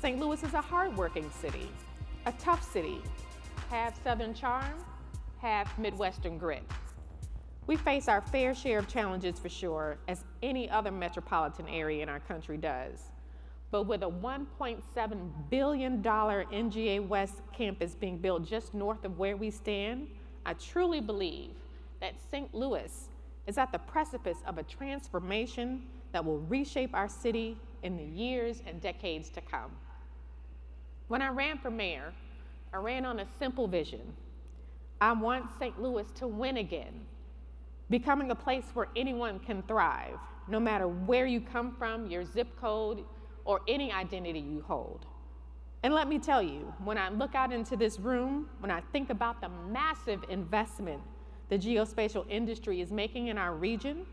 St. Louis is a hardworking city, a tough city, half Southern charm, half Midwestern grit. We face our fair share of challenges for sure, as any other metropolitan area in our country does. But with a $1.7 billion NGA West campus being built just north of where we stand, I truly believe that St. Louis is at the precipice of a transformation that will reshape our city in the years and decades to come. When I ran for mayor, I ran on a simple vision. I want St. Louis to win again, becoming a place where anyone can thrive, no matter where you come from, your zip code, or any identity you hold. And let me tell you, when I look out into this room, when I think about the massive investment the geospatial industry is making in our region,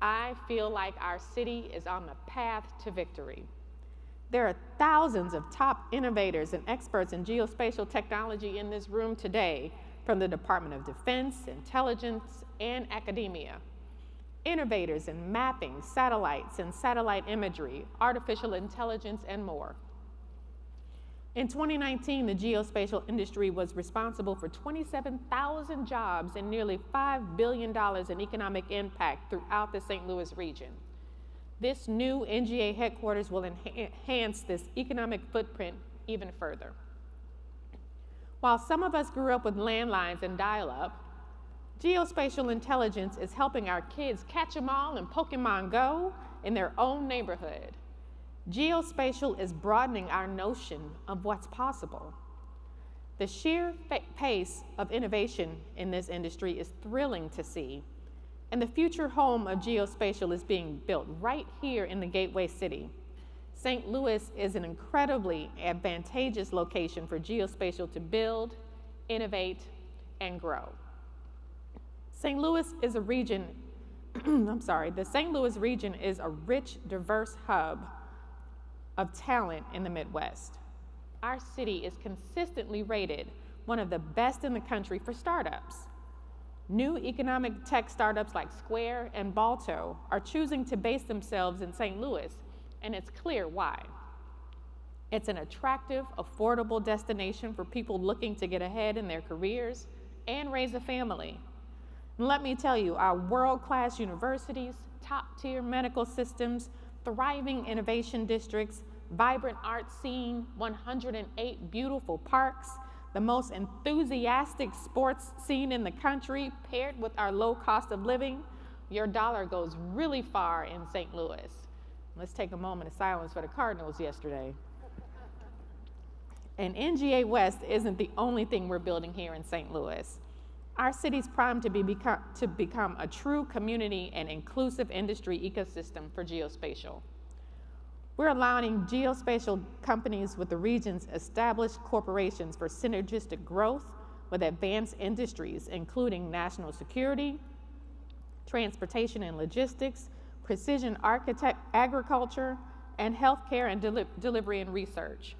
I feel like our city is on the path to victory. There are thousands of top innovators and experts in geospatial technology in this room today, from the Department of Defense, intelligence, and academia. Innovators in mapping, satellites and satellite imagery, artificial intelligence, and more. In 2019, the geospatial industry was responsible for 27,000 jobs and nearly $5 billion in economic impact throughout the St. Louis region. This new NGA headquarters will enhance this economic footprint even further. While some of us grew up with landlines and dial-up, geospatial intelligence is helping our kids catch them all in Pokemon Go in their own neighborhood. Geospatial is broadening our notion of what's possible. The sheer pace of innovation in this industry is thrilling to see, and the future home of geospatial is being built right here in the Gateway City. St. Louis is an incredibly advantageous location for geospatial to build, innovate, and grow. St. Louis is a region, the St. Louis region is a rich, diverse hub of talent in the Midwest. Our city is consistently rated one of the best in the country for startups. New economic tech startups like Square and Balto are choosing to base themselves in St. Louis, and it's clear why. It's an attractive, affordable destination for people looking to get ahead in their careers and raise a family. And let me tell you, our world-class universities, top-tier medical systems, thriving innovation districts, vibrant art scene, 108 beautiful parks, the most enthusiastic sports scene in the country, paired with our low cost of living, your dollar goes really far in St. Louis. Let's take a moment of silence for the Cardinals yesterday. And NGA West isn't the only thing we're building here in St. Louis. Our city's primed to become a true community and inclusive industry ecosystem for geospatial. We're allowing geospatial companies with the region's established corporations for synergistic growth with advanced industries, including national security, transportation and logistics, precision agriculture, and healthcare and delivery and research.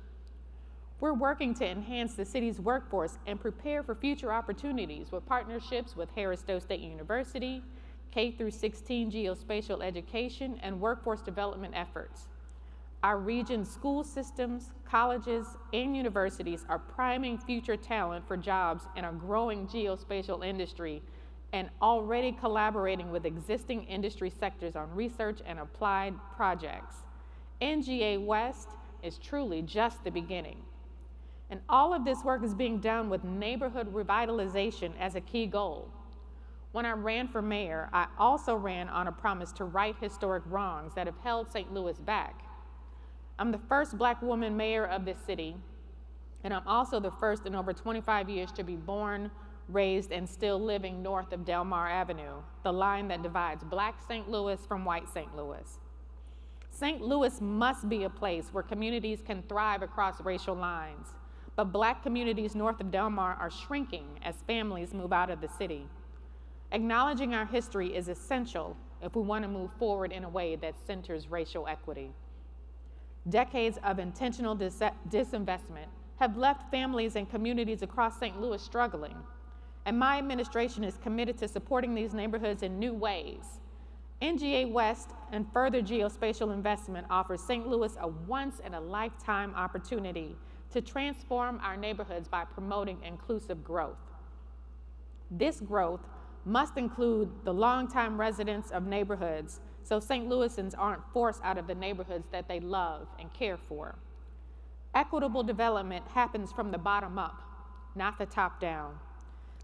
We're working to enhance the city's workforce and prepare for future opportunities with partnerships with Harris-Stowe State University, K-16 geospatial education, and workforce development efforts. Our region's school systems, colleges, and universities are priming future talent for jobs in a growing geospatial industry and already collaborating with existing industry sectors on research and applied projects. NGA West is truly just the beginning. And all of this work is being done with neighborhood revitalization as a key goal. When I ran for mayor, I also ran on a promise to right historic wrongs that have held St. Louis back. I'm the first Black woman mayor of this city, and I'm also the first in over 25 years to be born, raised, and still living north of Delmar Avenue, the line that divides Black St. Louis from white St. Louis. St. Louis must be a place where communities can thrive across racial lines, but Black communities north of Delmar are shrinking as families move out of the city. Acknowledging our history is essential if we want to move forward in a way that centers racial equity. Decades of intentional disinvestment have left families and communities across St. Louis struggling, and my administration is committed to supporting these neighborhoods in new ways. NGA West and further geospatial investment offers St. Louis a once-in-a-lifetime opportunity to transform our neighborhoods by promoting inclusive growth. This growth must include the longtime residents of neighborhoods, so St. Louisans aren't forced out of the neighborhoods that they love and care for. Equitable development happens from the bottom up, not the top down.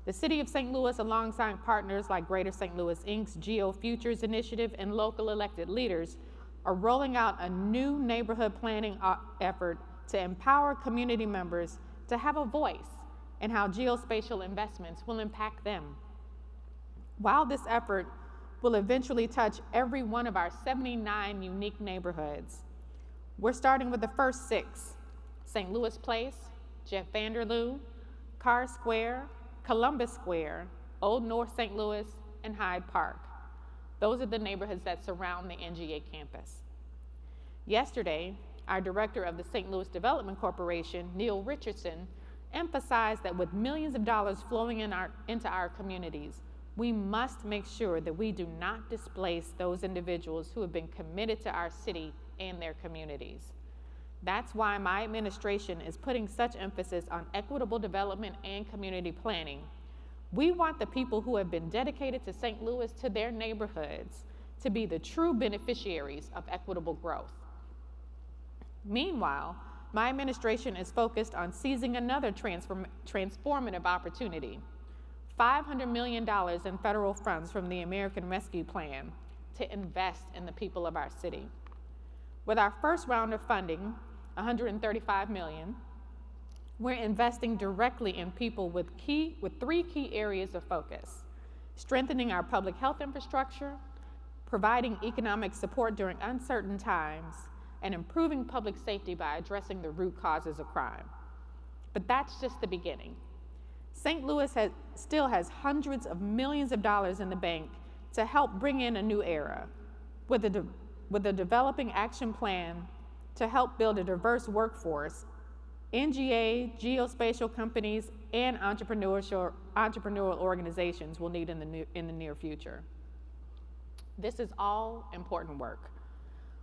The City of St. Louis, alongside partners like Greater St. Louis Inc.'s GeoFutures initiative and local elected leaders, are rolling out a new neighborhood planning effort to empower community members to have a voice in how geospatial investments will impact them. While this effort will eventually touch every one of our 79 unique neighborhoods, we're starting with the first 6: St. Louis Place, Jeff Vanderloo, Carr Square, Columbus Square, Old North St. Louis, and Hyde Park. Those are the neighborhoods that surround the NGA campus. Yesterday, our director of the St. Louis Development Corporation, Neil Richardson, emphasized that with millions of dollars flowing into our communities, we must make sure that we do not displace those individuals who have been committed to our city and their communities. That's why my administration is putting such emphasis on equitable development and community planning. We want the people who have been dedicated to St. Louis, to their neighborhoods, to be the true beneficiaries of equitable growth. Meanwhile, my administration is focused on seizing another transformative opportunity: $500 million in federal funds from the American Rescue Plan to invest in the people of our city. With our first round of funding, $135 million, we're investing directly in people with 3 key areas of focus: strengthening our public health infrastructure, providing economic support during uncertain times, and improving public safety by addressing the root causes of crime. But that's just the beginning. St. Louis still has hundreds of millions of dollars in the bank to help bring in a new era, with a developing action plan to help build a diverse workforce. NGA, geospatial companies, and entrepreneurial organizations will need in the near future. This is all important work.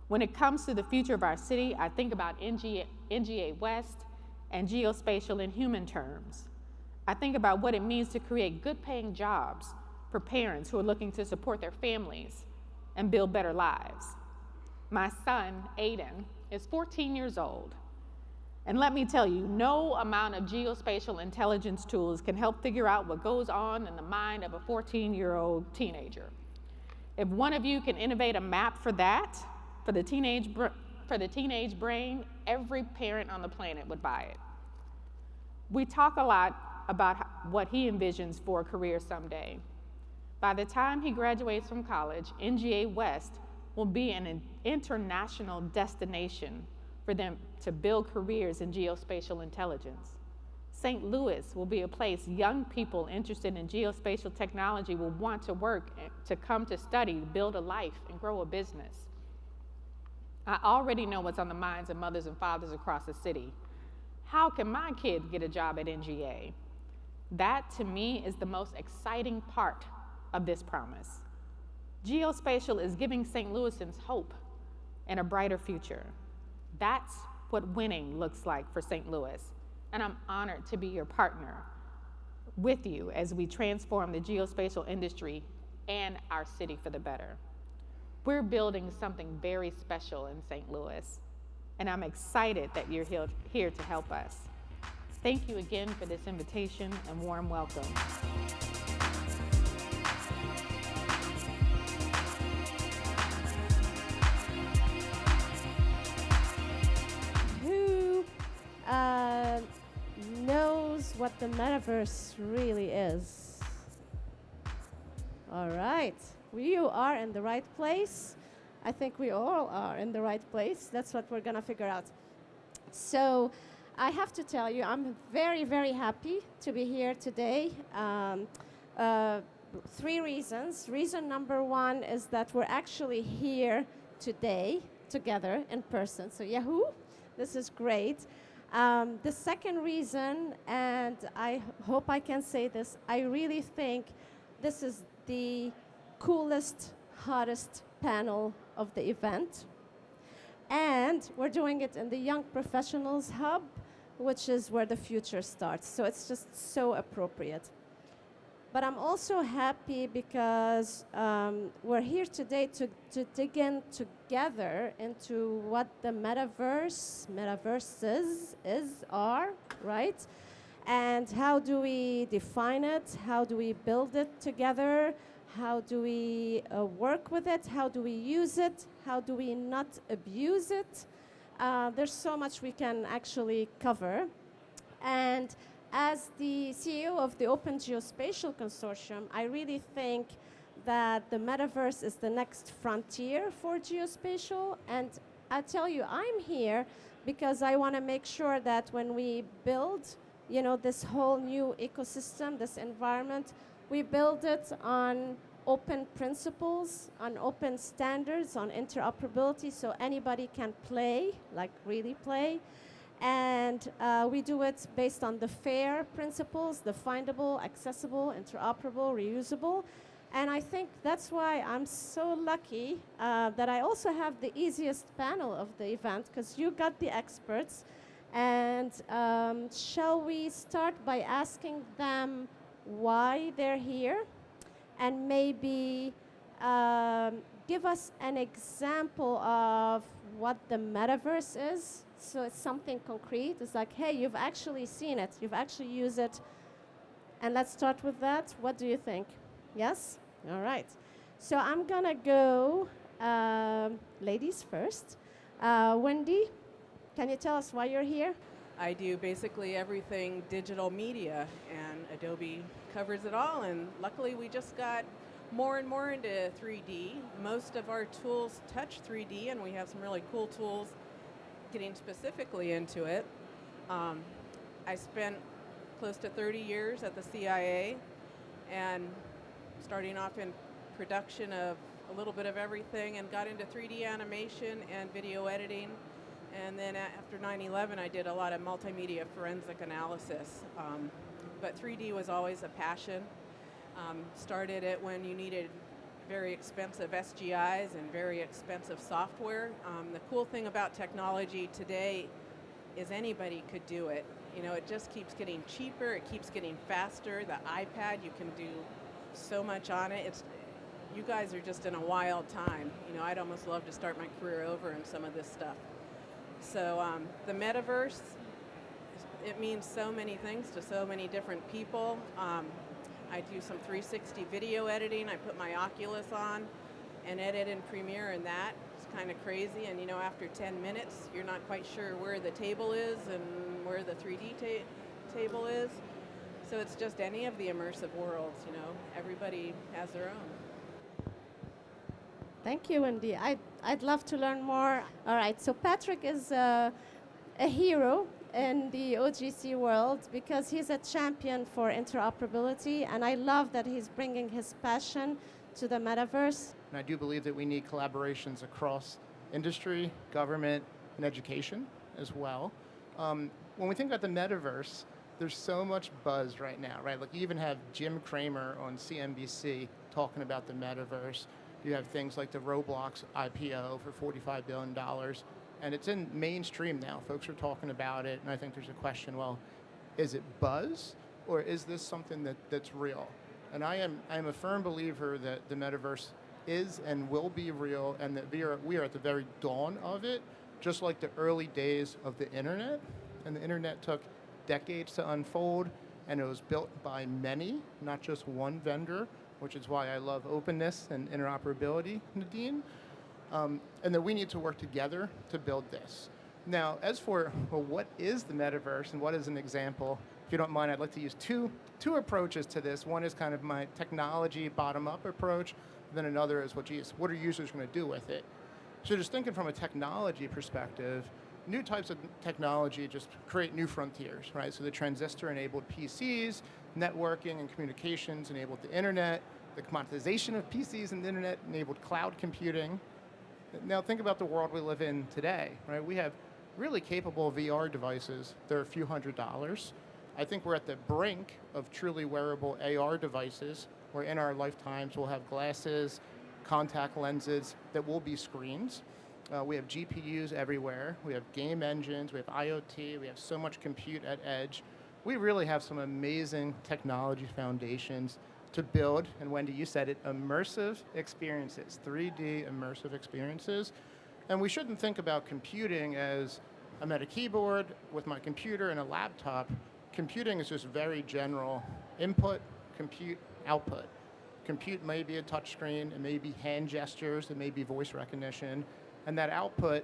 When it comes to the future of our city, I think about NGA West and geospatial in human terms. I think about what it means to create good-paying jobs for parents who are looking to support their families and build better lives. My son, Aiden, is 14 years old. And let me tell you, no amount of geospatial intelligence tools can help figure out what goes on in the mind of a 14-year-old teenager. If one of you can innovate a map for that, for the teenage brain, every parent on the planet would buy it. We talk a lot about what he envisions for a career someday. By the time he graduates from college, NGA West will be an international destination for them to build careers in geospatial intelligence. St. Louis will be a place young people interested in geospatial technology will want to work, to come to study, build a life, and grow a business. I already know what's on the minds of mothers and fathers across the city. How can my kid get a job at NGA? That, to me, is the most exciting part of this promise. Geospatial is giving St. Louisans hope and a brighter future. That's what winning looks like for St. Louis, and I'm honored to be your partner with you as we transform the geospatial industry and our city for the better. We're building something very special in St. Louis, and I'm excited that you're here to help us. Thank you again for this invitation and warm welcome. Who knows what the metaverse really is? All right. You are in the right place. I think we all are in the right place. That's what we're going to figure out. So I have to tell you, I'm very, very happy to be here today. 3 reasons. Reason number 1 is that we're actually here today together in person. So yahoo, this is great. The second reason, and I hope I can say this, I really think this is the coolest, hottest panel of the event. And we're doing it in the Young Professionals Hub, which is where the future starts. So it's just so appropriate. But I'm also happy because we're here today to dig in together into what the metaverses are, right? And how do we define it? How do we build it together? How do we work with it? How do we use it? How do we not abuse it? There's so much we can actually cover. And as the CEO of the Open Geospatial Consortium, I really think that the metaverse is the next frontier for geospatial. And I tell you, I'm here because I want to make sure that when we build, this whole new ecosystem, this environment, we build it on open principles, on open standards, on interoperability, so anybody can play, like really play. And we do it based on the FAIR principles, the findable, accessible, interoperable, reusable. And I think that's why I'm so lucky that I also have the easiest panel of the event, because you got the experts. And shall we start by asking them why they're here? And maybe give us an example of what the metaverse is. So it's something concrete. It's like, hey, you've actually seen it. You've actually used it. And let's start with that. What do you think? Yes? All right. So I'm going to go ladies first. Wendy, can you tell us why you're here? I do basically everything digital media, and Adobe covers it all, and luckily we just got more and more into 3D. Most of our tools touch 3D, and we have some really cool tools getting specifically into it. I spent close to 30 years at the CIA, and starting off in production of a little bit of everything, and got into 3D animation and video editing. And then after 9/11, I did a lot of multimedia forensic analysis. But 3D was always a passion. Started it when you needed very expensive SGIs and very expensive software. The cool thing about technology today is anybody could do it. It just keeps getting cheaper, it keeps getting faster. The iPad, you can do so much on it. You guys are just in a wild time. I'd almost love to start my career over in some of this stuff. So the metaverse, it means so many things to so many different people. I do some 360 video editing. I put my Oculus on and edit in Premiere, and that's kind of crazy. And after 10 minutes, you're not quite sure where the table is and where the 3D table is. So it's just any of the immersive worlds, everybody has their own. Thank you, Wendy. I'd love to learn more. All right, so Patrick is a hero in the OGC world because he's a champion for interoperability, and I love that he's bringing his passion to the metaverse. And I do believe that we need collaborations across industry, government, and education as well. When we think about the metaverse, there's so much buzz right now, right? Like you even have Jim Cramer on CNBC talking about the metaverse. You have things like the Roblox IPO for $45 billion. And it's in mainstream now. Folks are talking about it. And I think there's a question, well, is it buzz? Or is this something that's real? And I am a firm believer that the metaverse is and will be real, and that we are at the very dawn of it, just like the early days of the internet. And the internet took decades to unfold, and it was built by many, not just one vendor, which is why I love openness and interoperability, Nadine. And that we need to work together to build this. Now, as for, well, what is the metaverse and what is an example, if you don't mind, I'd like to use two approaches to this. One is kind of my technology bottom-up approach, then another is what are users going to do with it? So just thinking from a technology perspective, new types of technology just create new frontiers, right? So the transistor-enabled PCs, networking and communications enabled the internet, the commoditization of PCs and the internet enabled cloud computing. Now think about the world we live in today, right? We have really capable VR devices. They're a few $100s. I think we're at the brink of truly wearable AR devices, where in our lifetimes we'll have glasses contact lenses that will be screens. We have GPUs everywhere. We have game engines. We have IoT. We have so much compute at edge. We really have some amazing technology foundations to build, and Wendy, you said it, immersive experiences, 3D immersive experiences. And we shouldn't think about computing as I'm at a keyboard with my computer and a laptop. Computing is just very general input, compute, output. Compute may be a touch screen, it may be hand gestures, it may be voice recognition, and that output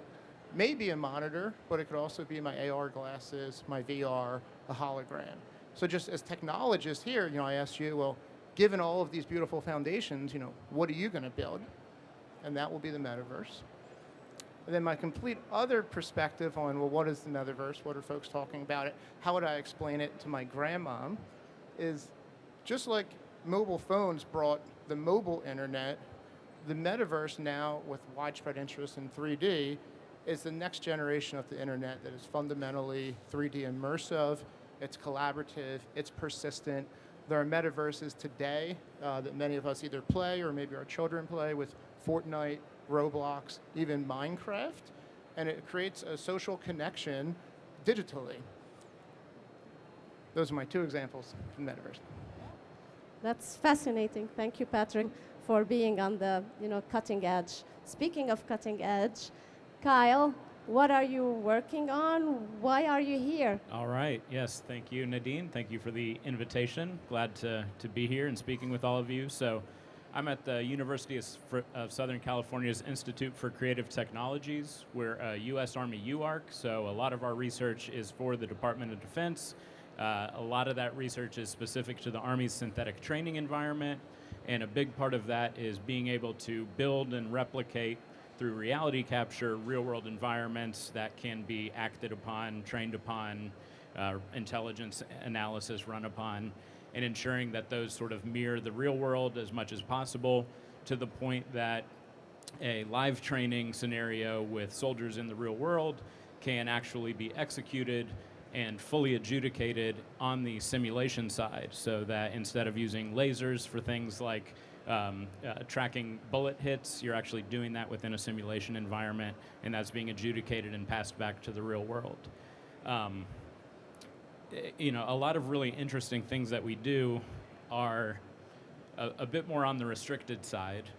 may be a monitor, but it could also be my AR glasses, my VR, a hologram. So just as technologists here, I asked you, well, given all of these beautiful foundations, what are you going to build? And that will be the metaverse. And then my complete other perspective on, well, what is the metaverse? What are folks talking about it? How would I explain it to my grandmom? Is just like mobile phones brought the mobile internet, the metaverse now, with widespread interest in 3D, is the next generation of the internet that is fundamentally 3D immersive, it's collaborative, it's persistent. There are metaverses today that many of us either play or maybe our children play with Fortnite, Roblox, even Minecraft, and it creates a social connection digitally. Those are my two examples from metaverse. That's fascinating. Thank you, Patrick, for being on the cutting edge. Speaking of cutting edge, Kyle, what are you working on? Why are you here? All right. Yes. Thank you, Nadine. Thank you for the invitation. Glad to be here and speaking with all of you. So I'm at the University of Southern California's Institute for Creative Technologies. We're a U.S. Army UARC, so a lot of our research is for the Department of Defense. A lot of that research is specific to the Army's synthetic training environment, and a big part of that is being able to build and replicate through reality capture real-world environments that can be acted upon, trained upon, intelligence analysis run upon, and ensuring that those sort of mirror the real world as much as possible, to the point that a live training scenario with soldiers in the real world can actually be executed and fully adjudicated on the simulation side, so that instead of using lasers for things like tracking bullet hits, you're actually doing that within a simulation environment, and that's being adjudicated and passed back to the real world. A lot of really interesting things that we do are a bit more on the restricted side.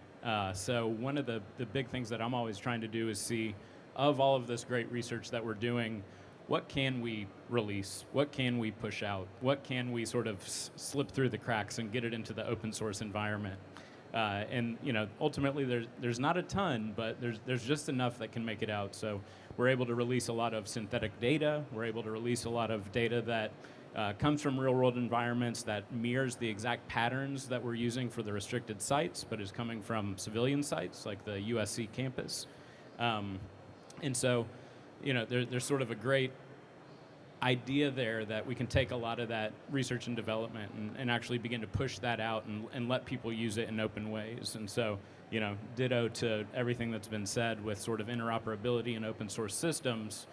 So one of the big things that I'm always trying to do is see, of all of this great research that we're doing, what can we release? What can we push out? What can we sort of slip through the cracks and get it into the open source environment? And ultimately there's not a ton, but there's just enough that can make it out. So we're able to release a lot of synthetic data. We're able to release a lot of data that comes from real world environments that mirrors the exact patterns that we're using for the restricted sites, but is coming from civilian sites like the USC campus. And so, there's sort of a great idea there that we can take a lot of that research and development and actually begin to push that out and let people use it in open ways. And so, ditto to everything that's been said with sort of interoperability and open source systems,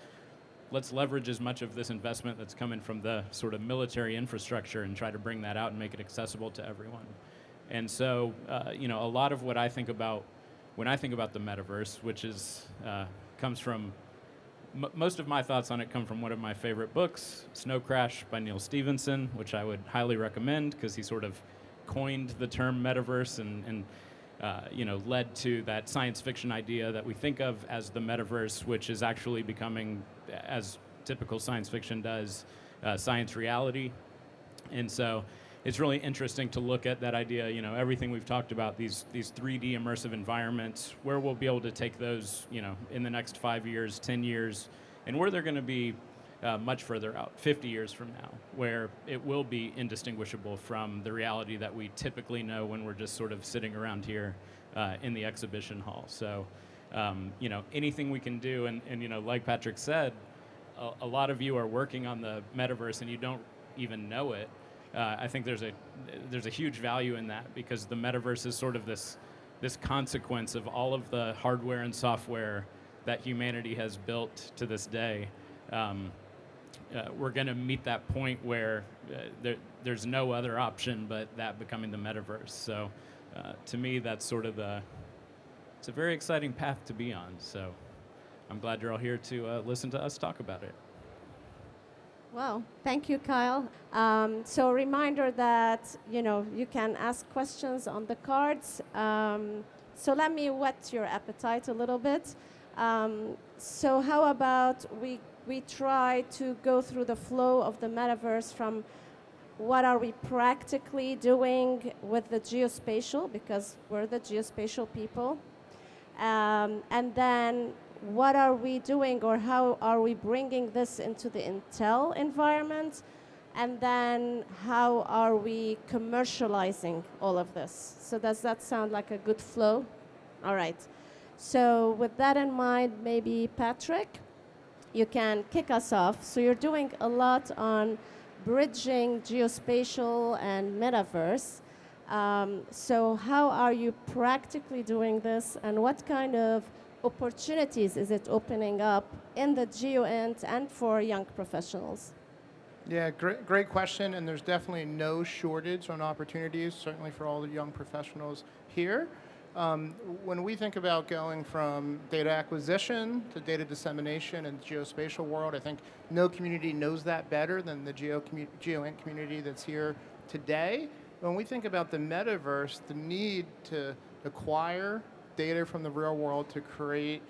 let's leverage as much of this investment that's coming from the sort of military infrastructure and try to bring that out and make it accessible to everyone. And so, a lot of what I think about when I think about the metaverse, which is comes from most of my thoughts on it come from one of my favorite books, Snow Crash by Neil Stephenson, which I would highly recommend because he sort of coined the term metaverse and led to that science fiction idea that we think of as the metaverse, which is actually becoming, as typical science fiction does, science reality. And so it's really interesting to look at that idea, everything we've talked about, these 3D immersive environments, where we'll be able to take those, in the next 5 years, 10 years, and where they're going to be much further out, 50 years from now, where it will be indistinguishable from the reality that we typically know when we're just sort of sitting around here in the exhibition hall. So, anything we can do, and like Patrick said, a lot of you are working on the metaverse and you don't even know it. I think there's a huge value in that, because the metaverse is sort of this consequence of all of the hardware and software that humanity has built to this day. We're going to meet that point where there's no other option but that becoming the metaverse. So to me, that's sort of the it's a very exciting path to be on. So I'm glad you're all here to listen to us talk about it. Well, thank you, Kyle. So a reminder that, you can ask questions on the cards. So let me whet your appetite a little bit. So how about we try to go through the flow of the metaverse from what are we practically doing with the geospatial, because we're the geospatial people, and then what are we doing, or how are we bringing this into the Intel environment, and then how are we commercializing all of this? So does that sound like a good flow? All right. So with that in mind, maybe Patrick, you can kick us off. So you're doing a lot on bridging geospatial and metaverse. So how are you practically doing this, and what kind of opportunities is it opening up in the GEOINT and for young professionals? Yeah, great question, and there's definitely no shortage on opportunities, certainly for all the young professionals here. When we think about going from data acquisition to data dissemination in the geospatial world, I think no community knows that better than the GEOINT community that's here today. When we think about the metaverse, the need to acquire data from the real world to create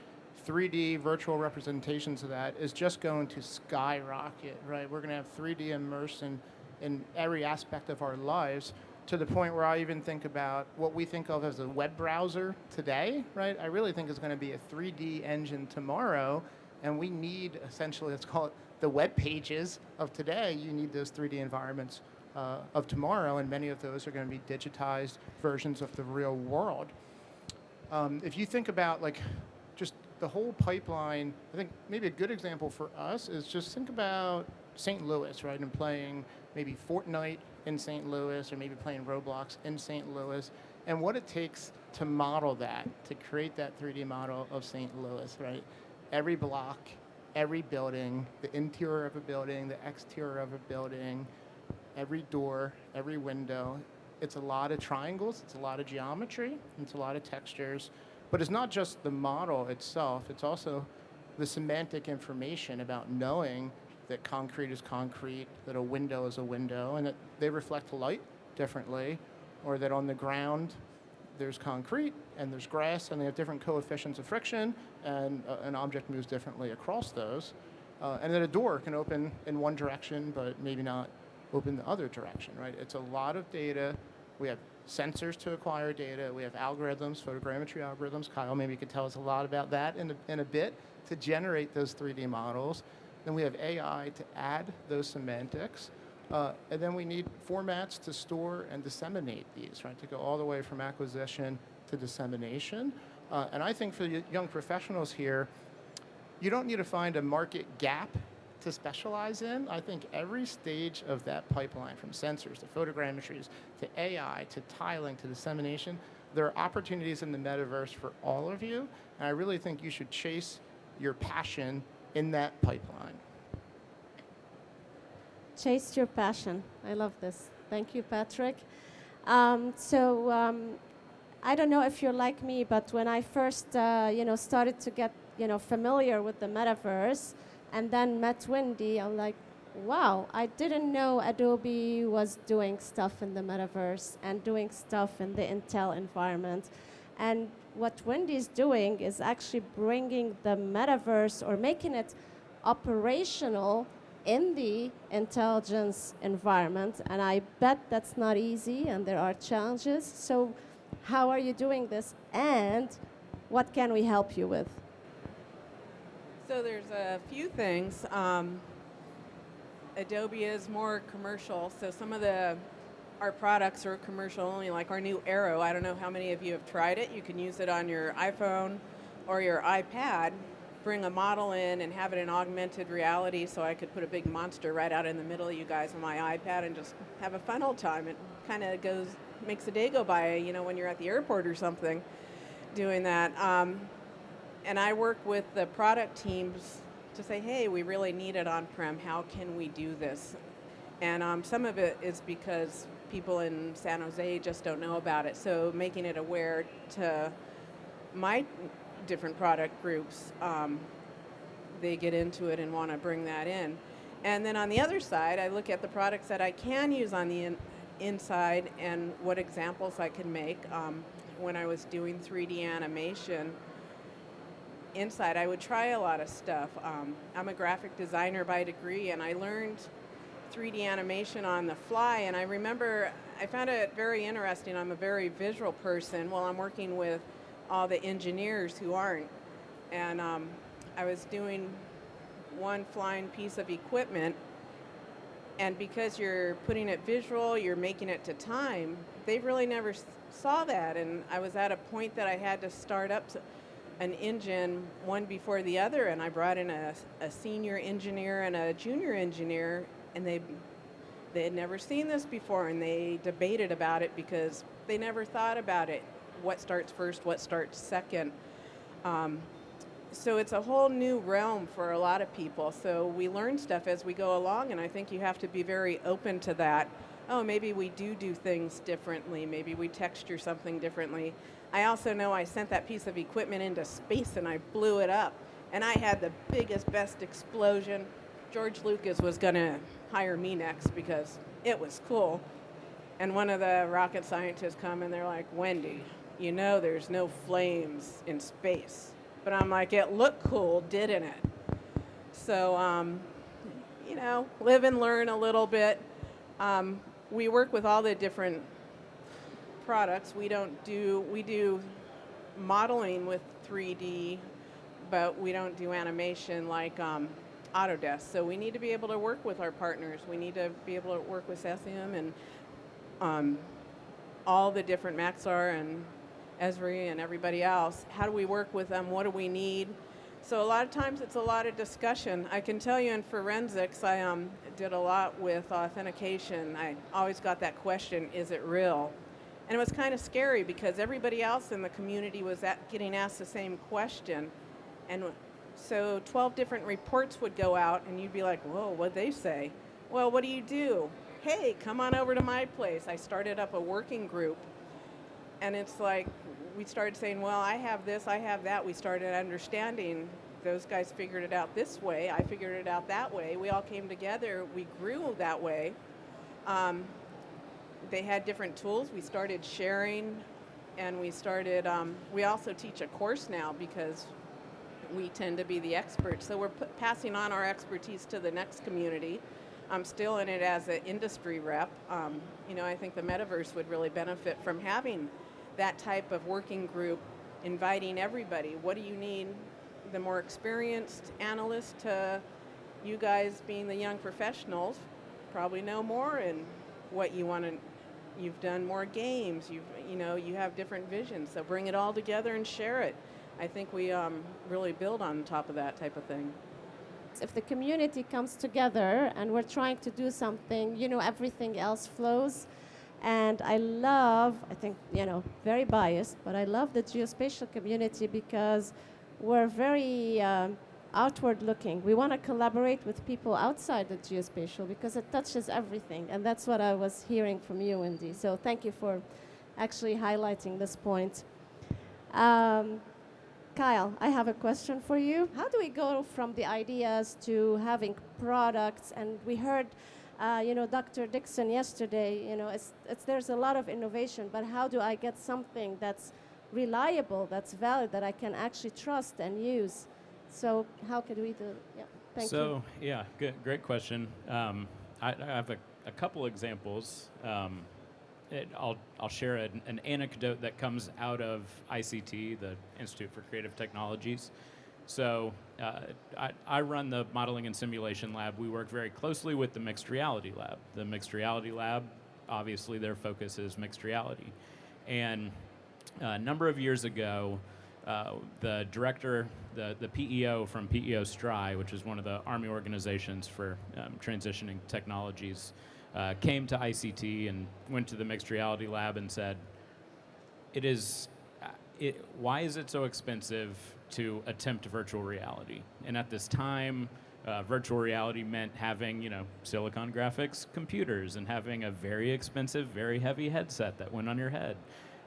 3D virtual representations of that is just going to skyrocket, right? We're going to have 3D immersed in every aspect of our lives, to the point where I even think about what we think of as a web browser today, right? I really think it's going to be a 3D engine tomorrow, and we need, essentially, let's call it the web pages of today. You need those 3D environments of tomorrow, and many of those are going to be digitized versions of the real world. If you think about just the whole pipeline, I think maybe a good example for us is just think about St. Louis, right? And playing maybe Fortnite in St. Louis, or maybe playing Roblox in St. Louis, and what it takes to model that, to create that 3D model of St. Louis, right? Every block, every building, the interior of a building, the exterior of a building, every door, every window. It's a lot of triangles, it's a lot of geometry, it's a lot of textures, but it's not just the model itself, it's also the semantic information about knowing that concrete is concrete, that a window is a window, and that they reflect light differently, or that on the ground there's concrete and there's grass and they have different coefficients of friction, and an object moves differently across those. And then a door can open in one direction, but maybe not open the other direction, right? It's a lot of data. We have sensors to acquire data. We have algorithms, photogrammetry algorithms. Kyle, maybe you could tell us a lot about that in a bit, to generate those 3D models. Then we have AI to add those semantics. And then we need formats to store and disseminate these, right? To go all the way from acquisition to dissemination. And I think for the young professionals here, you don't need to find a market gap to specialize in. I think every stage of that pipeline, from sensors to photogrammetries to AI to tiling to dissemination, there are opportunities in the metaverse for all of you. And I really think you should chase your passion in that pipeline. Chase your passion. I love this. Thank you, Patrick. I don't know if you're like me, but when I first, started to get, familiar with the metaverse, and then met Wendy, I'm like, wow, I didn't know Adobe was doing stuff in the metaverse and doing stuff in the Intel environment. And what Wendy's doing is actually bringing the metaverse, or making it operational in the intelligence environment. And I bet that's not easy, and there are challenges. So how are you doing this, and what can we help you with? So there's a few things. Adobe is more commercial, so some of our products are commercial only, like our new Arrow. I don't know how many of you have tried it. You can use it on your iPhone or your iPad, bring a model in and have it in augmented reality, so I could put a big monster right out in the middle of you guys on my iPad and just have a fun old time. It kind of makes the day go by, when you're at the airport or something, doing that. And I work with the product teams to say, hey, we really need it on-prem. How can we do this? And some of it is because people in San Jose just don't know about it. So making it aware to my different product groups, they get into it and want to bring that in. And then on the other side, I look at the products that I can use on the inside and what examples I can make. When I was doing 3D animation inside, I would try a lot of stuff. I'm a graphic designer by degree, and I learned 3D animation on the fly, and I remember I found it very interesting. I'm a very visual person while I'm working with all the engineers who aren't. And I was doing one flying piece of equipment, and because you're putting it visual, you're making it to time, they really never saw that. And I was at a point that I had to start up an engine one before the other, and I brought in a senior engineer and a junior engineer, and they had never seen this before, and they debated about it because they never thought about it. What starts first, what starts second. So it's a whole new realm for a lot of people. So we learn stuff as we go along, and I think you have to be very open to that. Oh, maybe we do things differently. Maybe we texture something differently. I also know I sent that piece of equipment into space and I blew it up. And I had the biggest, best explosion. George Lucas was going to hire me next because it was cool. And one of the rocket scientists come and they're like, Wendy, you know there's no flames in space. But I'm like, it looked cool, didn't it? So, you know, live and learn a little bit. We work with all the different products. We do modeling with 3D, but we don't do animation like Autodesk. So we need to be able to work with our partners. We need to be able to work with SEM and all the different Maxar and Esri and everybody else. How do we work with them? What do we need? So a lot of times it's a lot of discussion. I can tell you in forensics, I did a lot with authentication. I always got that question, is it real? And it was kind of scary because everybody else in the community was getting asked the same question. And so 12 different reports would go out and you'd be like, whoa, what'd they say? Well, what do? Hey, come on over to my place. I started up a working group. And it's like, we started saying, well, I have this, I have that. We started understanding. Those guys figured it out this way. I figured it out that way. We all came together. We grew that way. They had different tools. We started sharing, and we started, we also teach a course now because we tend to be the experts. So we're passing on our expertise to the next community. I'm still in it as an industry rep. You know, I think the metaverse would really benefit from having that type of working group, inviting everybody. What do you need? The more experienced analysts to you guys being the young professionals probably know more and what you want to. You've done more games. You have different visions. So bring it all together and share it. I think we really build on top of that type of thing. If the community comes together and we're trying to do something, you know, everything else flows. And I think, you know, very biased, but I love the geospatial community because we're very outward looking. We want to collaborate with people outside the geospatial because it touches everything. And that's what I was hearing from you, Wendy. So thank you for actually highlighting this point. Kyle, I have a question for you. How do we go from the ideas to having products? And we heard, you know, Dr. Dixon yesterday, you know, there's a lot of innovation, but how do I get something that's reliable, that's valid, that I can actually trust and use? So how could we do? Yeah, thank you. So, yeah, great question. I have a couple examples. I'll share an anecdote that comes out of ICT, the Institute for Creative Technologies. So I run the modeling and simulation lab. We work very closely with the mixed reality lab. The mixed reality lab, obviously their focus is mixed reality. And a number of years ago, the director, the PEO from PEO STRI, which is one of the Army organizations for transitioning technologies, came to ICT and went to the mixed reality lab and said, why is it so expensive to attempt virtual reality? And at this time, virtual reality meant having, you know, silicon graphics computers and having a very expensive, very heavy headset that went on your head.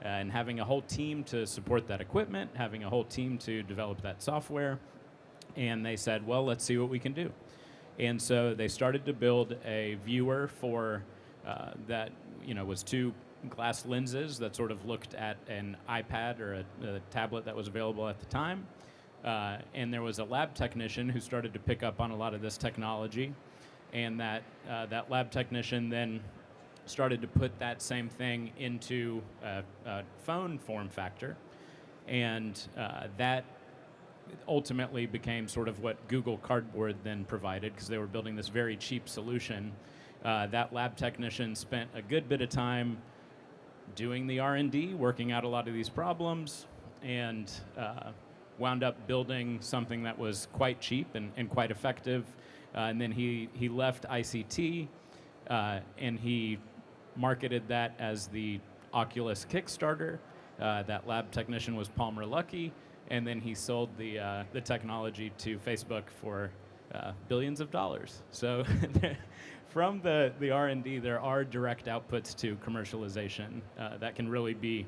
and having a whole team to support that equipment, having a whole team to develop that software. And they said, well, let's see what we can do. And so they started to build a viewer for that, was 2 glass lenses that sort of looked at an iPad or a tablet that was available at the time. And there was a lab technician who started to pick up on a lot of this technology. And that lab technician then started to put that same thing into a phone form factor. And that ultimately became sort of what Google Cardboard then provided, because they were building this very cheap solution. That lab technician spent a good bit of time doing the R&D, working out a lot of these problems, and wound up building something that was quite cheap and quite effective. And then he left ICT, and he marketed that as the Oculus Kickstarter. That lab technician was Palmer Luckey, and then he sold the technology to Facebook for billions of dollars. So from the R&D, there are direct outputs to commercialization that can really be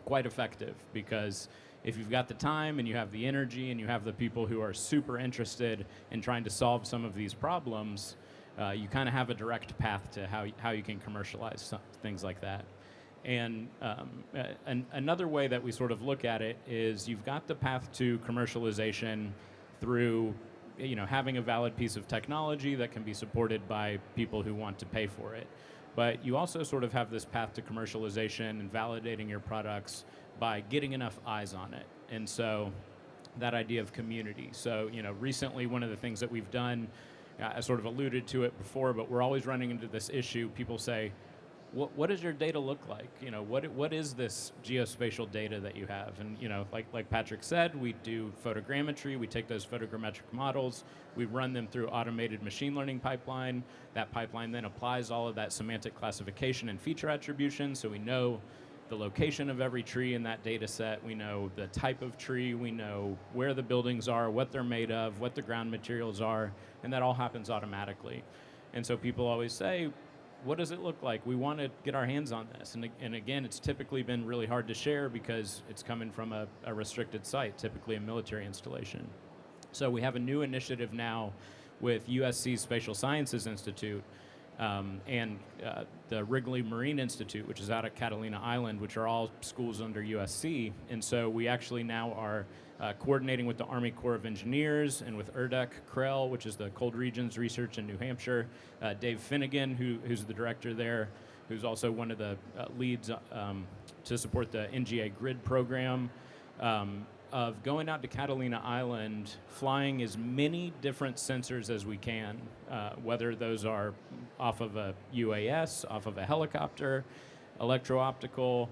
quite effective, because if you've got the time and you have the energy and you have the people who are super interested in trying to solve some of these problems, you kind of have a direct path to how you can commercialize things like that. And another way that we sort of look at it is you've got the path to commercialization through having a valid piece of technology that can be supported by people who want to pay for it. But you also sort of have this path to commercialization and validating your products by getting enough eyes on it. And so that idea of community. So, recently one of the things that we've done, I sort of alluded to it before, but we're always running into this issue. People say, what does your data look like? What is this geospatial data that you have? And like Patrick said, we do photogrammetry. We take those photogrammetric models, we run them through automated machine learning pipeline. That pipeline then applies all of that semantic classification and feature attribution, so we know the location of every tree in that data set. We know the type of tree. We know where the buildings are, what they're made of, what the ground materials are, and that all happens automatically. And so people always say, what does it look like? We want to get our hands on this. And again, it's typically been really hard to share because it's coming from a restricted site, typically a military installation. So we have a new initiative now with USC's Spatial Sciences Institute and the Wrigley Marine Institute, which is out at Catalina Island, which are all schools under USC. And so we actually now are coordinating with the Army Corps of Engineers and with ERDEC CREL, which is the Cold Regions Research in New Hampshire. Dave Finnegan, who's the director there, who's also one of the leads to support the NGA GRID program, of going out to Catalina Island, flying as many different sensors as we can, whether those are off of a UAS, off of a helicopter, electro-optical,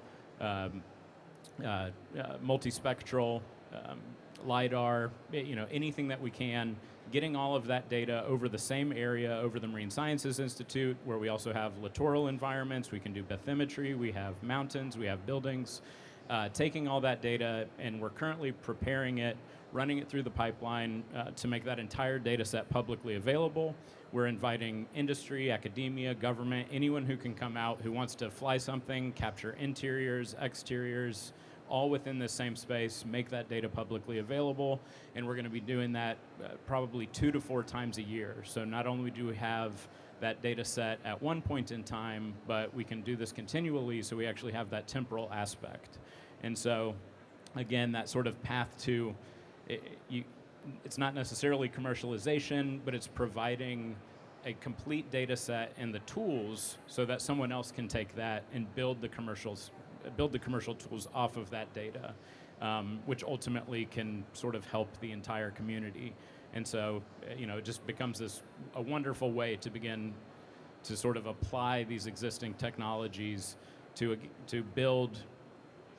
multispectral, LiDAR, anything that we can, getting all of that data over the same area, over the Marine Sciences Institute, where we also have littoral environments. We can do bathymetry, we have mountains, we have buildings. Taking all that data, and we're currently preparing it, running it through the pipeline to make that entire data set publicly available. We're inviting industry, academia, government, anyone who can come out who wants to fly something, capture interiors, exteriors, all within the same space, make that data publicly available. And we're going to be doing that probably 2 to 4 times a year. So not only do we have that data set at one point in time, but we can do this continually, so we actually have that temporal aspect. And so, again, that sort of path to, it's not necessarily commercialization, but it's providing a complete data set and the tools so that someone else can take that and build the commercial tools off of that data, which ultimately can sort of help the entire community. And so, it just becomes a wonderful way to begin to sort of apply these existing technologies to build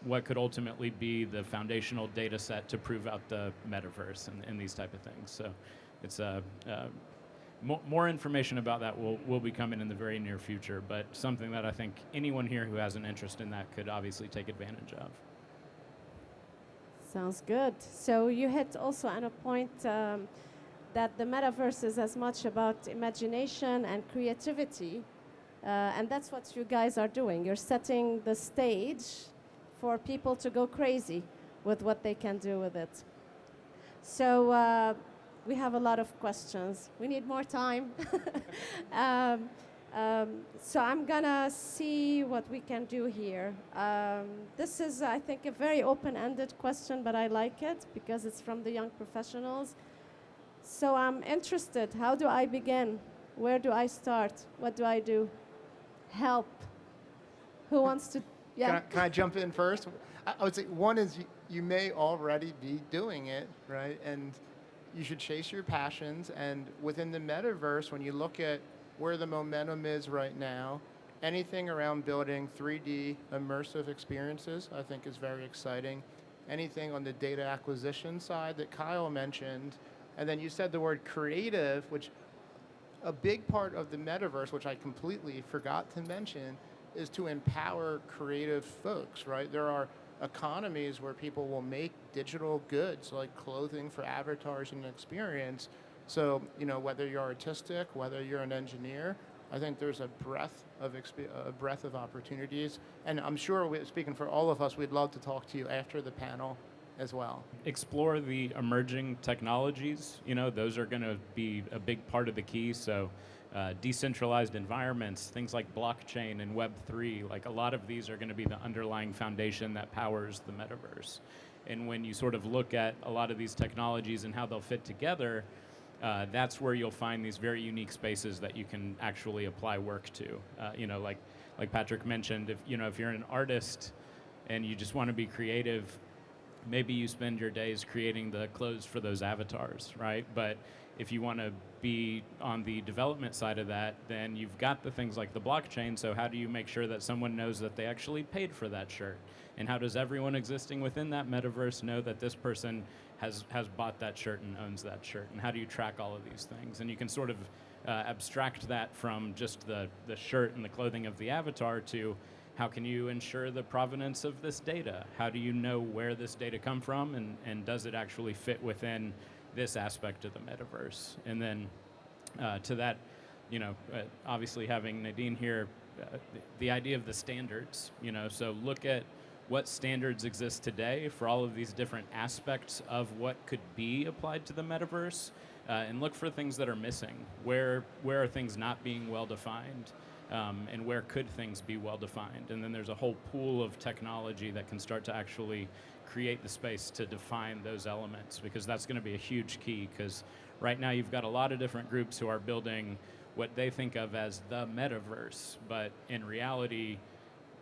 what could ultimately be the foundational data set to prove out the metaverse and these type of things. So it's more information about that will be coming in the very near future, but something that I think anyone here who has an interest in that could obviously take advantage of. Sounds good. So you hit also on a point that the metaverse is as much about imagination and creativity, and that's what you guys are doing. You're setting the stage for people to go crazy with what they can do with it. So we have a lot of questions. We need more time. So I'm gonna see what we can do here. This is, I think, a very open-ended question, but I like it because it's from the young professionals. So I'm interested. How do I begin? Where do I start? What do I do? Help. Who wants to? Yeah. Can I jump in first? I would say one is you may already be doing it, right? And you should chase your passions. And within the metaverse, when you look at where the momentum is right now, anything around building 3D immersive experiences, I think is very exciting. Anything on the data acquisition side that Kyle mentioned. And then you said the word creative, which a big part of the metaverse, which I completely forgot to mention, is to empower creative folks, right? There are economies where people will make digital goods like clothing for avatars and experience. So, you know, whether you're artistic, whether you're an engineer, I think there's a breadth of opportunities. And I'm sure, speaking for all of us, we'd love to talk to you after the panel as well. Explore the emerging technologies. You know, those are going to be a big part of the key. So decentralized environments, things like blockchain and Web3, like a lot of these are going to be the underlying foundation that powers the metaverse. And when you sort of look at a lot of these technologies and how they'll fit together, that's where you'll find these very unique spaces that you can actually apply work to. You know, like Patrick mentioned, if you're an artist and you just want to be creative, maybe you spend your days creating the clothes for those avatars, right? But if you want to be on the development side of that, then you've got the things like the blockchain. So how do you make sure that someone knows that they actually paid for that shirt? And how does everyone existing within that metaverse know that this person has bought that shirt and owns that shirt? And how do you track all of these things? And you can sort of abstract that from just the shirt and the clothing of the avatar to how can you ensure the provenance of this data? How do you know where this data come from, and does it actually fit within this aspect of the metaverse? And then to that, obviously having Nadine here, the idea of the standards, so look at what standards exist today for all of these different aspects of what could be applied to the metaverse, and look for things that are missing. Where are things not being well defined? And where could things be well defined? And then there's a whole pool of technology that can start to actually create the space to define those elements, because that's going to be a huge key, because right now you've got a lot of different groups who are building what they think of as the metaverse, but in reality,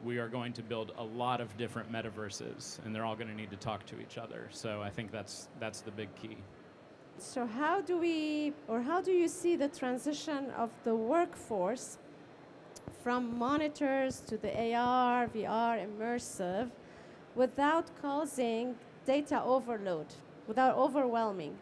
we are going to build a lot of different metaverses, and they're all going to need to talk to each other. So I think that's the big key. So how do you see the transition of the workforce from monitors to the AR, VR, immersive, without causing data overload, without overwhelming?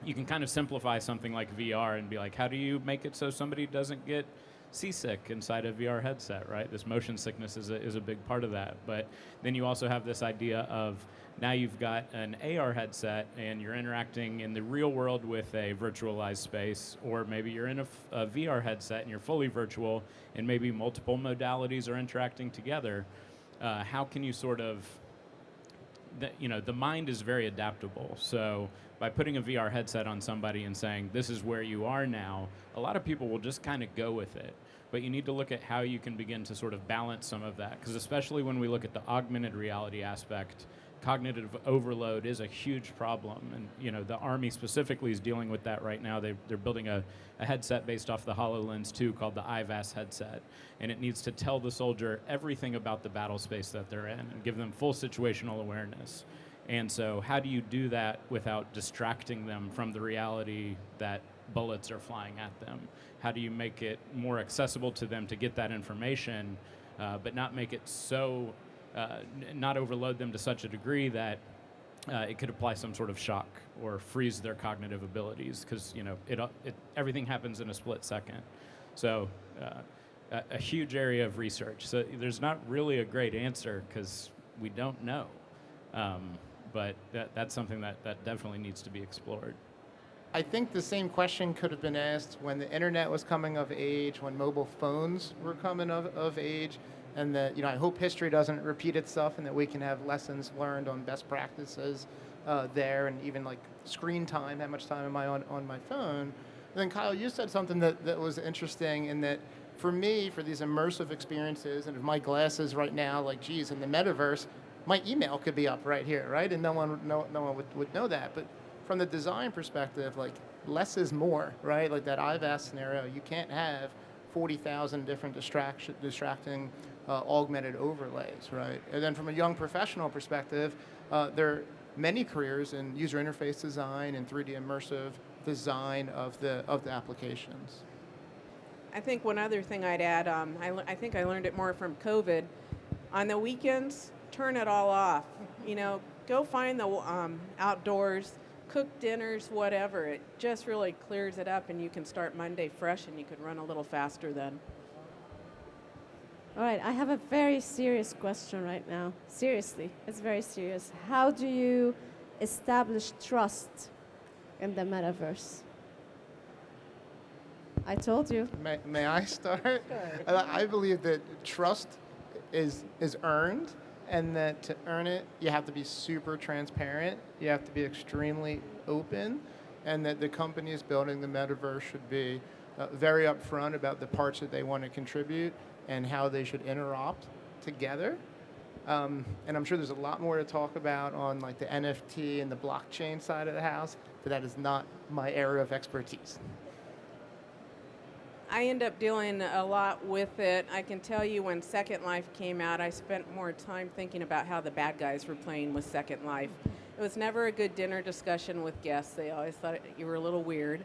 You can kind of simplify something like VR and be like, how do you make it so somebody doesn't get seasick inside a VR headset, right? This motion sickness is a big part of that. But then you also have this idea of now you've got an AR headset and you're interacting in the real world with a virtualized space, or maybe you're in a VR headset and you're fully virtual and maybe multiple modalities are interacting together. How can you sort of, the mind is very adaptable. So by putting a VR headset on somebody and saying, this is where you are now, a lot of people will just kind of go with it. But you need to look at how you can begin to sort of balance some of that, because especially when we look at the augmented reality aspect, cognitive overload is a huge problem. And the Army specifically is dealing with that right now. They're building a headset based off the HoloLens 2 called the IVAS headset. And it needs to tell the soldier everything about the battle space that they're in and give them full situational awareness. And so how do you do that without distracting them from the reality that bullets are flying at them? How do you make it more accessible to them to get that information, but not make it so, not overload them to such a degree that it could apply some sort of shock or freeze their cognitive abilities, because everything happens in a split second. So a huge area of research. So there's not really a great answer because we don't know. But that's something that definitely needs to be explored. I think the same question could have been asked when the internet was coming of age, when mobile phones were coming of age. and that, I hope history doesn't repeat itself, and that we can have lessons learned on best practices there, and even like screen time, how much time am I on my phone. And then Kyle, you said something that was interesting, in that for me, for these immersive experiences, and if my glasses right now, like, geez, in the metaverse, my email could be up right here, right? And no one would know that. But from the design perspective, like, less is more, right? Like that IVAS scenario, you can't have 40,000 different distracting augmented overlays, right? And then from a young professional perspective, there are many careers in user interface design and 3D immersive design of the applications. I think one other thing I'd add, I think I learned it more from COVID. On the weekends, turn it all off. Go find the outdoors, cook dinners, whatever. It just really clears it up, and you can start Monday fresh, and you could run a little faster then. All right, I have a very serious question right now. Seriously, it's very serious. How do you establish trust in the metaverse? I told you. May I start? I believe that trust is earned, and that to earn it, you have to be super transparent, you have to be extremely open, and that the companies building the metaverse should be very upfront about the parts that they want to contribute and how they should interop together. And I'm sure there's a lot more to talk about on like the NFT and the blockchain side of the house, but that is not my area of expertise. I end up dealing a lot with it. I can tell you when Second Life came out, I spent more time thinking about how the bad guys were playing with Second Life. It was never a good dinner discussion with guests. They always thought you were a little weird.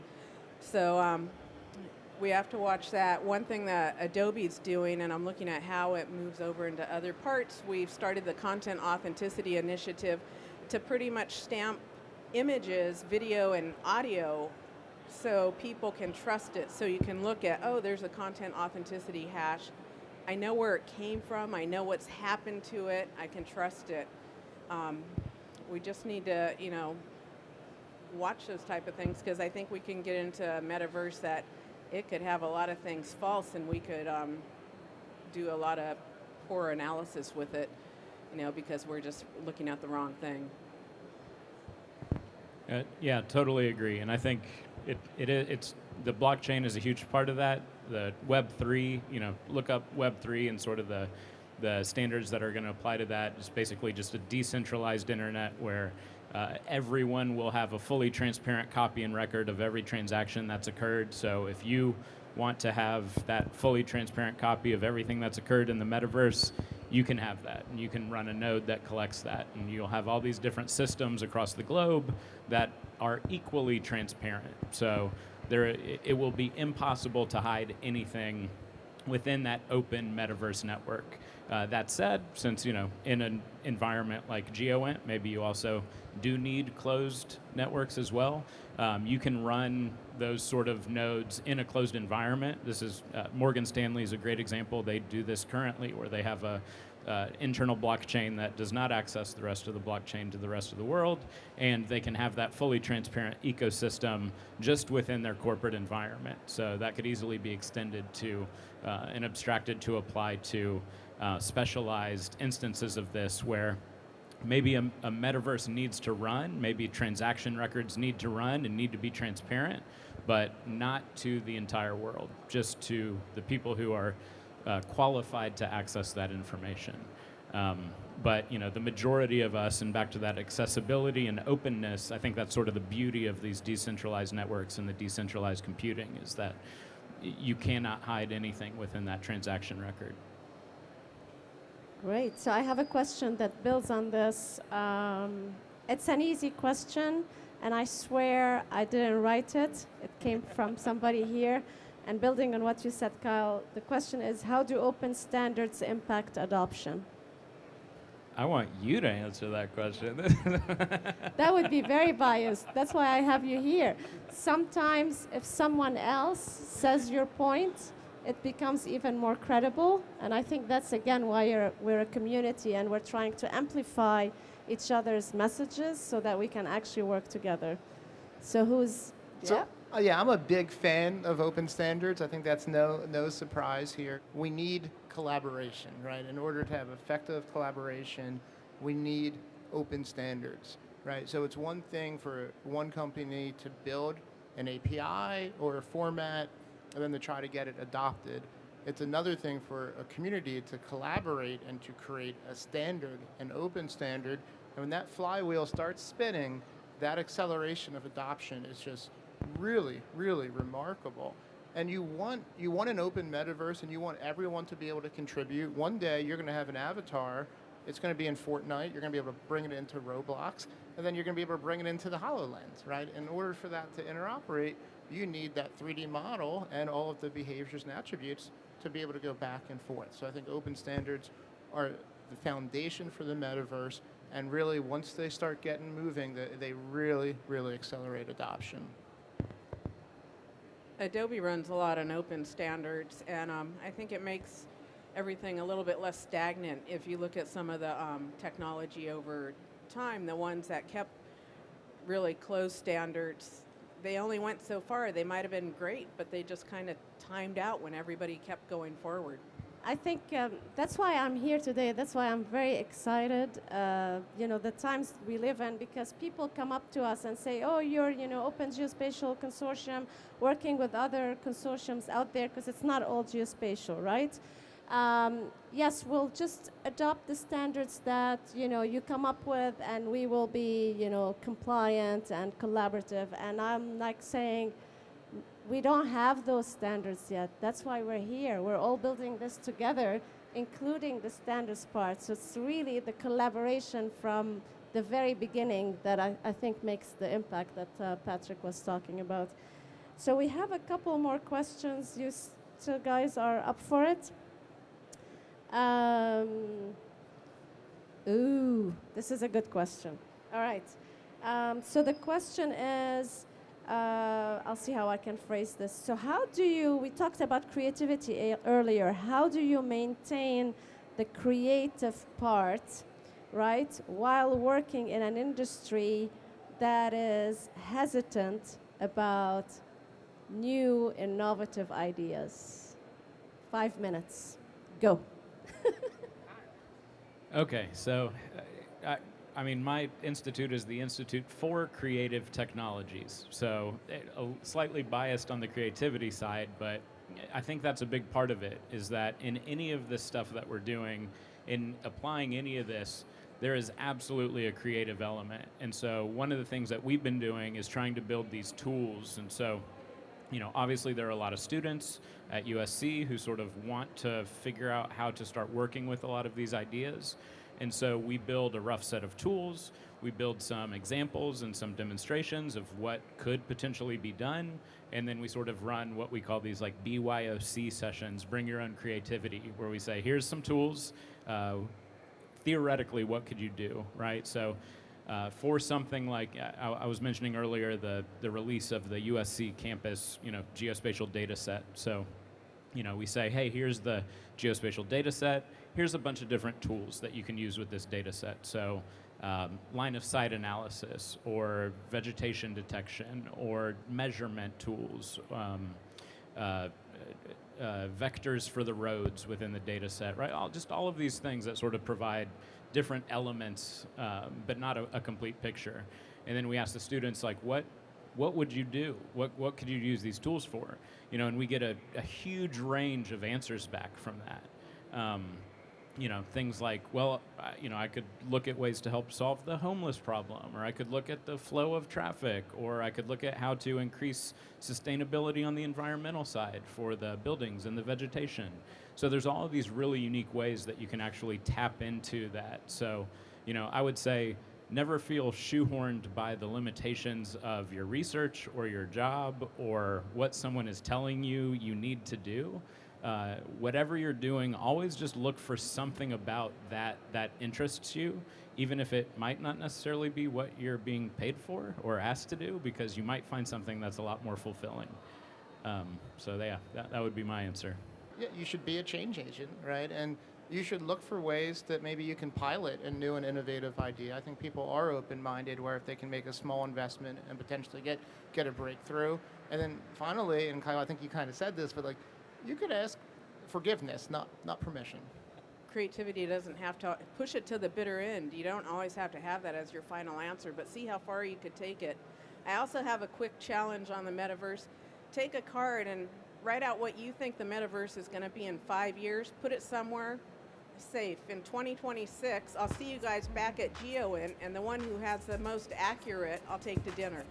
So we have to watch that. One thing that Adobe's doing, and I'm looking at how it moves over into other parts, we've started the Content Authenticity Initiative to pretty much stamp images, video, and audio so people can trust it. So you can look at, oh, there's a content authenticity hash. I know where it came from. I know what's happened to it. I can trust it. We just need to, watch those type of things, because I think we can get into a metaverse that it could have a lot of things false, and we could do a lot of poor analysis with it, because we're just looking at the wrong thing. Yeah, totally agree. And I think it's the blockchain is a huge part of that. The Web3, look up Web3 and sort of the standards that are going to apply to that. It's basically just a decentralized internet where everyone will have a fully transparent copy and record of every transaction that's occurred. So if you want to have that fully transparent copy of everything that's occurred in the metaverse, you can have that, and you can run a node that collects that, and you'll have all these different systems across the globe that are equally transparent. So it will be impossible to hide anything within that open metaverse network. That said, since in an environment like GEOINT, maybe you also do need closed networks as well. You can run those sort of nodes in a closed environment. This is Morgan Stanley is a great example. They do this currently, where they have a internal blockchain that does not access the rest of the blockchain to the rest of the world, and they can have that fully transparent ecosystem just within their corporate environment. So that could easily be extended to and abstracted to apply to specialized instances of this, where maybe a metaverse needs to run, maybe transaction records need to run and need to be transparent, but not to the entire world, just to the people who are qualified to access that information. But the majority of us, and back to that accessibility and openness, I think that's sort of the beauty of these decentralized networks and the decentralized computing, is that you cannot hide anything within that transaction record. Great. So I have a question that builds on this. It's an easy question, and I swear I didn't write it. It came from somebody here. And building on what you said, Kyle, the question is, how do open standards impact adoption? I want you to answer that question. That would be very biased. That's why I have you here. Sometimes if someone else says your point, it becomes even more credible. And I think that's, again, why we're a community, and we're trying to amplify each other's messages so that we can actually work together. So who's... So, yeah? Yeah, I'm a big fan of open standards. I think that's no surprise here. We need collaboration, right? In order to have effective collaboration, we need open standards, right? So it's one thing for one company to build an API or a format and then to try to get it adopted. It's another thing for a community to collaborate and to create a standard, an open standard. And when that flywheel starts spinning, that acceleration of adoption is just really, really remarkable. And you want an open metaverse, and you want everyone to be able to contribute. One day you're going to have an avatar. It's going to be in Fortnite. You're going to be able to bring it into Roblox, and then you're going to be able to bring it into the HoloLens, right? In order for that to interoperate, you need that 3D model and all of the behaviors and attributes to be able to go back and forth. So I think open standards are the foundation for the metaverse, and really once they start getting moving, they really, really accelerate adoption. Adobe runs a lot on open standards, and I think it makes everything a little bit less stagnant. If you look at some of the technology over time, the ones that kept really closed standards, they only went so far. They might have been great, but they just kind of timed out when everybody kept going forward. I think that's why I'm here today. That's why I'm very excited, the times we live in, because people come up to us and say, oh, you're, Open Geospatial Consortium, working with other consortiums out there, because it's not all geospatial, right? Yes, we'll just adopt the standards that, you come up with, and we will be, compliant and collaborative. And I'm like saying, we don't have those standards yet. That's why we're here. We're all building this together, including the standards part. So it's really the collaboration from the very beginning that I think makes the impact that Patrick was talking about. So we have a couple more questions. You still guys are up for it? This is a good question. All right. So the question is, I'll see how I can phrase this. So we talked about creativity earlier. How do you maintain the creative part, right, while working in an industry that is hesitant about new, innovative ideas? 5 minutes. Go. Okay, so my institute is the Institute for Creative Technologies, so slightly biased on the creativity side, but I think that's a big part of it, is that in any of this stuff that we're doing, in applying any of this, there is absolutely a creative element. And so one of the things that we've been doing is trying to build these tools. And so, obviously there are a lot of students at USC who sort of want to figure out how to start working with a lot of these ideas. And so we build a rough set of tools, we build some examples and some demonstrations of what could potentially be done, and then we sort of run what we call these like BYOC sessions, bring your own creativity, where we say, here's some tools, theoretically, what could you do, right? So for something like, I was mentioning earlier, the release of the USC campus, geospatial data set. So, we say, hey, here's the geospatial data set. Here's a bunch of different tools that you can use with this data set. So line of sight analysis, or vegetation detection, or measurement tools, vectors for the roads within the data set, right? All of these things that sort of provide different elements, but not a complete picture. And then we ask the students, like, what would you do? What could you use these tools for? And we get a huge range of answers back from that. Things like, I could look at ways to help solve the homeless problem, or I could look at the flow of traffic, or I could look at how to increase sustainability on the environmental side for the buildings and the vegetation. So there's all of these really unique ways that you can actually tap into that. So, I would say never feel shoehorned by the limitations of your research or your job or what someone is telling you need to do. Whatever you're doing, always just look for something about that interests you, even if it might not necessarily be what you're being paid for or asked to do, because you might find something that's a lot more fulfilling. So that would be my answer. Yeah, you should be a change agent, right? And you should look for ways that maybe you can pilot a new and innovative idea. I think people are open-minded where if they can make a small investment and potentially get a breakthrough. And then finally, and Kyle, I think you kind of said this, but like, you could ask forgiveness, not permission. Creativity doesn't have to push it to the bitter end. You don't always have to have that as your final answer, but see how far you could take it. I also have a quick challenge on the metaverse. Take a card and write out what you think the metaverse is going to be in 5 years. Put it somewhere safe. In 2026, I'll see you guys back at GEOINT, and the one who has the most accurate, I'll take to dinner.